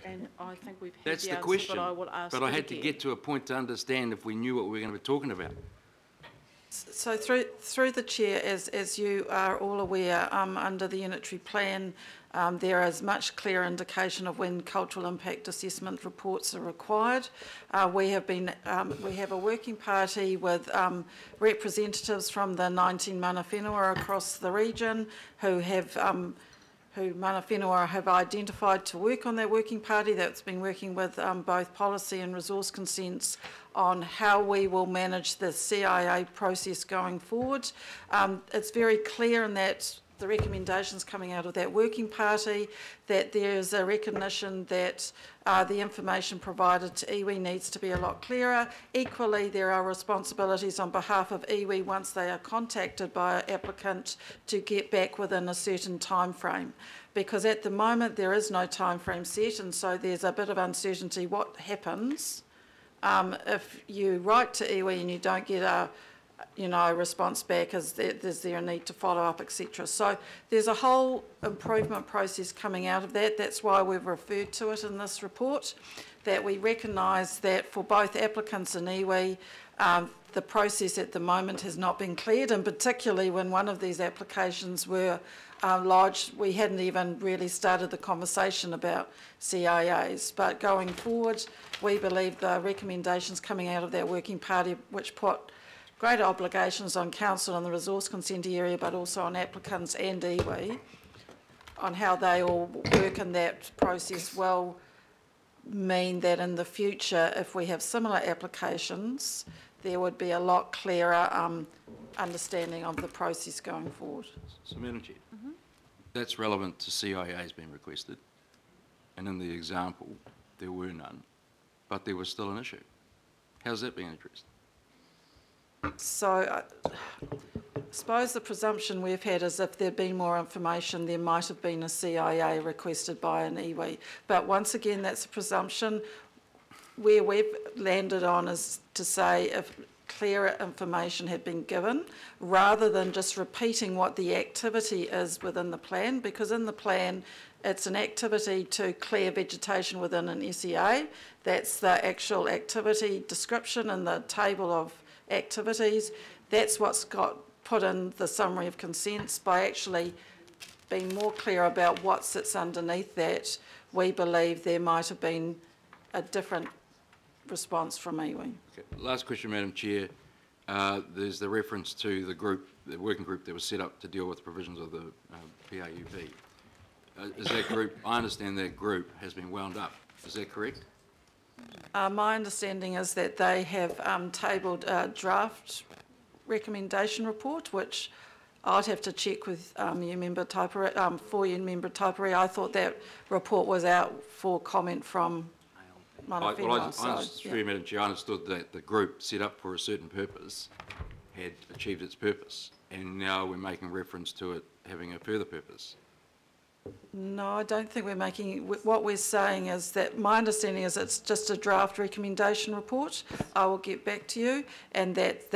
And I think we've had That's the the answer, question. but I will ask But I it had to again. get to a point to understand if we knew what we were going to be talking about. So through the chair, as you are all aware, under the unitary plan, there is much clearer indication of when cultural impact assessment reports are required. We have a working party with representatives from the 19 mana whenua across the region who mana whenua have identified to work on that working party that's been working with both policy and resource consents on how we will manage the CIA process going forward. It's very clear in that the recommendations coming out of that working party that there is a recognition that the information provided to iwi needs to be a lot clearer. Equally, there are responsibilities on behalf of iwi once they are contacted by an applicant to get back within a certain time frame, because at the moment there is no time frame set, and so there's a bit of uncertainty what happens if you write to iwi and you don't get a response back. Is there a need to follow up, etc. So there's a whole improvement process coming out of that. That's why we've referred to it in this report, that we recognise that for both applicants and iwi, the process at the moment has not been cleared, and particularly when one of these applications were lodged, we hadn't even really started the conversation about CIAs. But going forward, we believe the recommendations coming out of that working party, which put greater obligations on council in the resource consent area, but also on applicants and iwi, on how they all work in that process, will mean that in the future, if we have similar applications, there would be a lot clearer understanding of the process going forward. So, Madam Chair, that's relevant to CIAs being requested, and in the example, there were none, but there was still an issue. How's that being addressed? So I suppose the presumption we've had is if there'd been more information, there might have been a CIA requested by an iwi. But once again, that's a presumption. Where we've landed on is to say if clearer information had been given, rather than just repeating what the activity is within the plan, because in the plan, it's an activity to clear vegetation within an SEA. That's the actual activity description in the table of activities. That's what's got put in the summary of consents. By actually being more clear about what sits underneath that, we believe there might have been a different response from iwi. Okay. Last question, Madam Chair. There's the reference to the working group that was set up to deal with the provisions of the PRUP. Is that group, I understand that group has been wound up. Is that correct? My understanding is that they have tabled a draft recommendation report, which I'd have to check with you, Member Taipere, for you, Member Taipere. I thought that report was out for comment from mana whenua. Madam Chair, I understood that the group set up for a certain purpose had achieved its purpose, and now we're making reference to it having a further purpose. No, I don't think we're making. What we're saying is that my understanding is it's just a draft recommendation report. I will get back to you, and that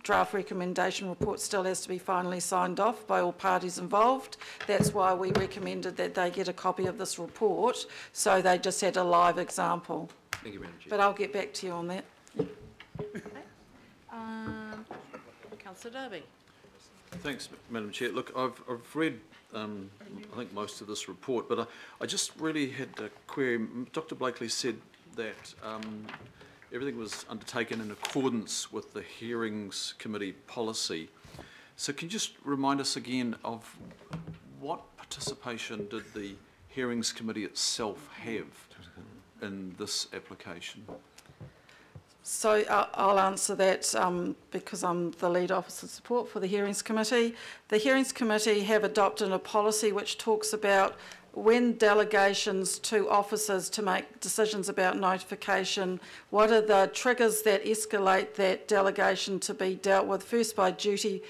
draft recommendation report still has to be finally signed off by all parties involved. That's why we recommended that they get a copy of this report, so they just had a live example. Thank you, Madam Chair. But I'll get back to you on that. Okay. Councillor Darby. Thanks, Madam Chair. Look, I've read I think most of this report, but I just really had a query. Dr. Blakely said that everything was undertaken in accordance with the Hearings Committee policy. So can you just remind us again of what participation did the Hearings Committee itself have in this application? So I'll answer that because I'm the lead officer support for the Hearings Committee. The Hearings Committee have adopted a policy which talks about when delegations to officers to make decisions about notification, what are the triggers that escalate that delegation to be dealt with, first by duty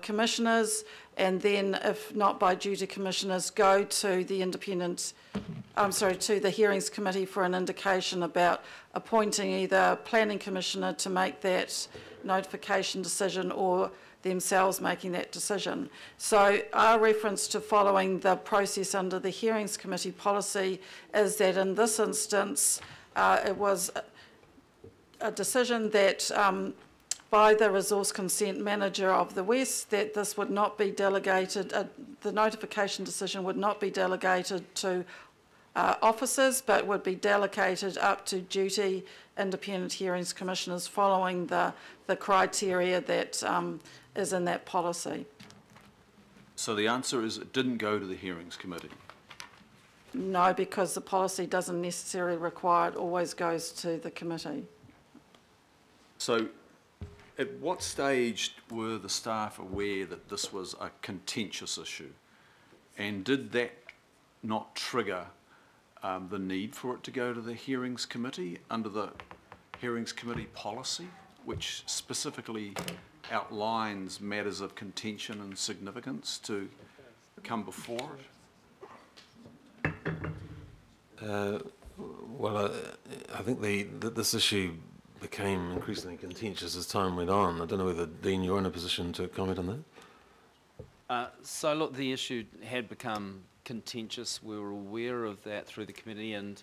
commissioners, and then, if not by duty commissioners, go to the to the Hearings Committee for an indication about appointing either a planning commissioner to make that notification decision or themselves making that decision. So our reference to following the process under the Hearings Committee policy is that in this instance, it was a decision that by the resource consent manager of the West that this would not be delegated, the notification decision would not be delegated to officers, but would be delegated up to duty independent hearings commissioners following the criteria that is in that policy. So the answer is it didn't go to the Hearings Committee? No, because the policy doesn't necessarily require it, always goes to the committee. So at what stage were the staff aware that this was a contentious issue? And did that not trigger the need for it to go to the Hearings Committee under the Hearings Committee policy, which specifically outlines matters of contention and significance to come before it? Well, I think this issue became increasingly contentious as time went on. I don't know whether, Dean, you're in a position to comment on that? So look, the issue had become contentious. We were aware of that through the committee, and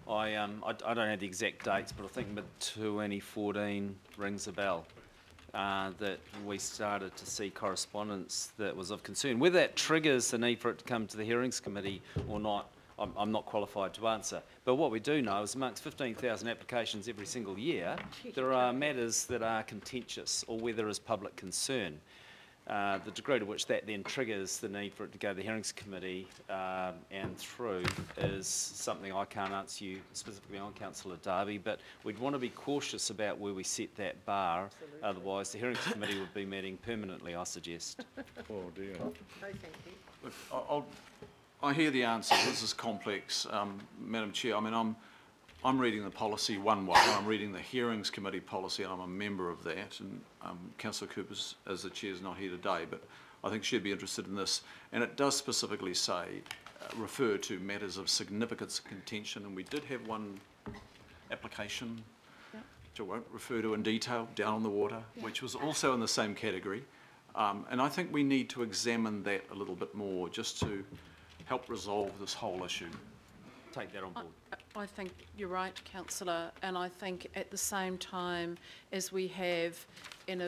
I don't have the exact dates, but I think mid-2014 rings a bell, that we started to see correspondence that was of concern. Whether that triggers the need for it to come to the Hearings Committee or not, I'm not qualified to answer. But what we do know is amongst 15,000 applications every single year, there are matters that are contentious or where there is public concern. The degree to which that then triggers the need for it to go to the Hearings Committee and through is something I can't answer you specifically on, Councillor Darby, but we'd want to be cautious about where we set that bar. Absolutely. Otherwise the Hearings Committee would be meeting permanently, I suggest. Oh dear. No, thank you. Look, I hear the answer. This is complex, Madam Chair. I mean, I'm reading the policy one way. I'm reading the Hearings Committee policy, and I'm a member of that. And Councillor Cooper, as the chair, is not here today, but I think she'd be interested in this. And it does specifically say, refer to matters of significance and contention. And we did have one application, which I won't refer to in detail, down on the water, which was also in the same category. And I think we need to examine that a little bit more, just to help resolve this whole issue. Take that on board. I think you're right, Councillor, and I think at the same time as we have in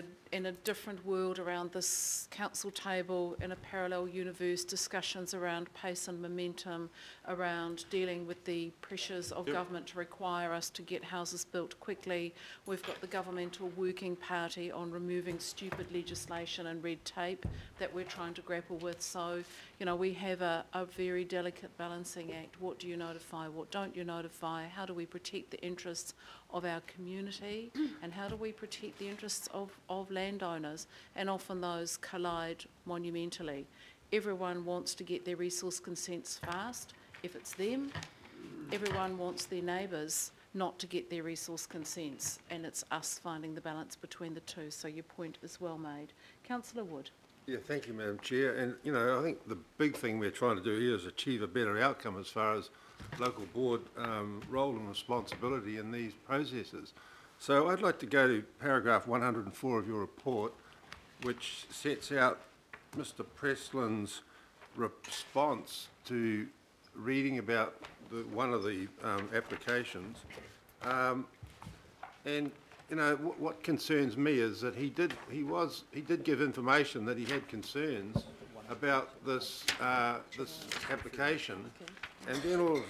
a different world around this council table, in a parallel universe, discussions around pace and momentum, around dealing with the pressures of government to require us to get houses built quickly. We've got the governmental working party on removing stupid legislation and red tape that we're trying to grapple with. So, you know, we have a very delicate balancing act. What do you notify? What don't you notify? How do we protect the interests of our community, and how do we protect the interests of landowners? And often those collide monumentally. Everyone wants to get their resource consents fast. If it's them, everyone wants their neighbours not to get their resource consents, and it's us finding the balance between the two. So your point is well made. Councillor Wood. Yeah, thank you, Madam Chair. And, you know, I think the big thing we're trying to do here is achieve a better outcome as far as local board role and responsibility in these processes. So I'd like to go to paragraph 104 of your report, which sets out Mr. Preslin's response to reading about one of the applications. And you know, what concerns me is that he did give information that he had concerns about this this application, and then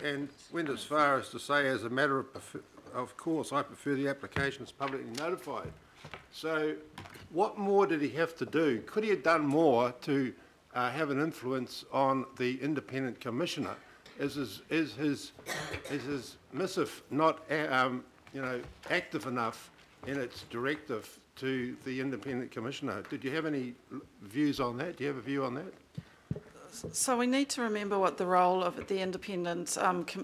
and went as far as to say, as a matter of course, I prefer the application is publicly notified. So, what more did he have to do? Could he have done more to have an influence on the independent commissioner? Is his missive not you know, active enough in its directive to the independent commissioner? Did you have any views on that? Do you have a view on that? So we need to remember what the role of the independent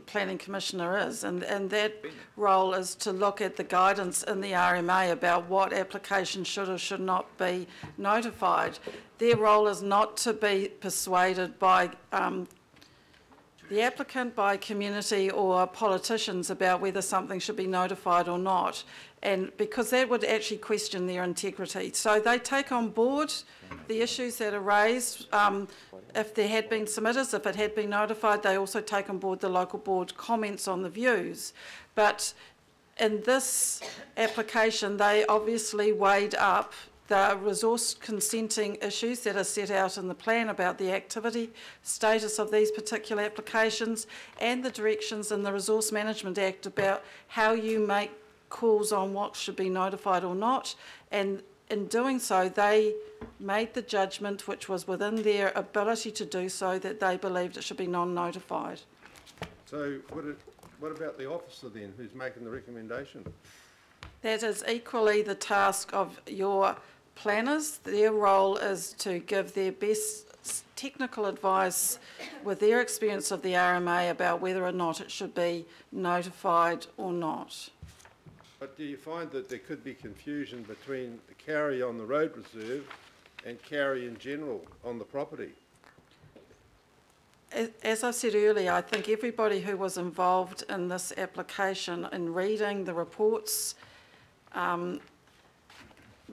planning commissioner is, and that role is to look at the guidance in the RMA about what applications should or should not be notified. Their role is not to be persuaded by the applicant by community or politicians about whether something should be notified or not, and because that would actually question their integrity. So they take on board the issues that are raised. If there had been submitters, if it had been notified, they also take on board the local board comments on the views. But in this application, they obviously weighed up the resource consenting issues that are set out in the plan about the activity status of these particular applications, and the directions in the Resource Management Act about how you make calls on what should be notified or not. And in doing so, they made the judgment, which was within their ability to do so, that they believed it should be non-notified. So what about the officer then, who's making the recommendation? That is equally the task of your planners. Their role is to give their best technical advice with their experience of the RMA about whether or not it should be notified or not. But do you find that there could be confusion between the carry on the road reserve and carry in general on the property? As I said earlier, I think everybody who was involved in this application in reading the reports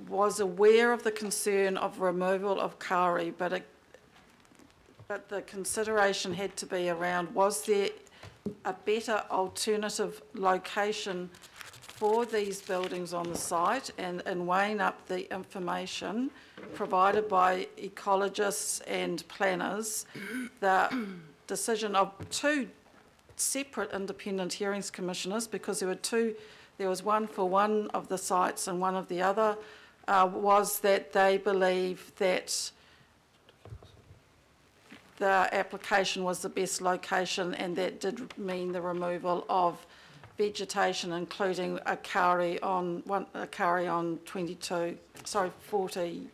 was aware of the concern of removal of kauri, but the consideration had to be around, was there a better alternative location for these buildings on the site, and weighing up the information provided by ecologists and planners, the decision of two separate independent hearings commissioners, because there was one for one of the sites and one of the other, was that they believe that the application was the best location, and that did mean the removal of vegetation, including a kauri on 40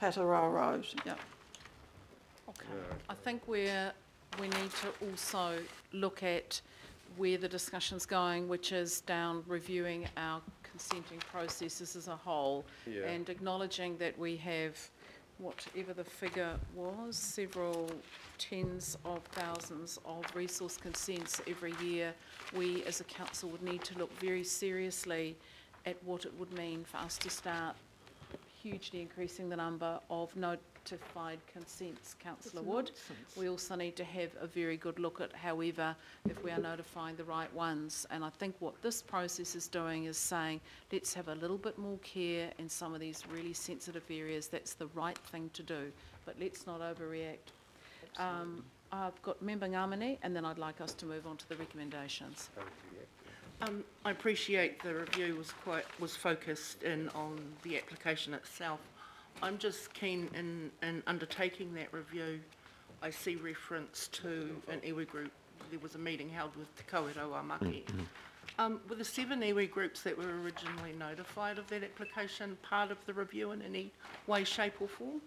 Pataroa Road. Yeah. Okay. I think we need to also look at where the discussion's going, which is down reviewing our consenting processes as a whole, and acknowledging that we have, whatever the figure was, several tens of thousands of resource consents every year. We as a council would need to look very seriously at what it would mean for us to start hugely increasing the number of notified consents, Councillor Wood. We also need to have a very good look at, however, if we are notifying the right ones. And I think what this process is doing is saying, let's have a little bit more care in some of these really sensitive areas. That's the right thing to do, but let's not overreact. I've got Member Ngamane, and then I'd like us to move on to the recommendations. I appreciate the review was focused in on the application itself. I'm just keen in undertaking that review. I see reference to an iwi group. There was a meeting held with Te Kauiroa Maki. Were the 7 iwi groups that were originally notified of that application part of the review in any way, shape or form?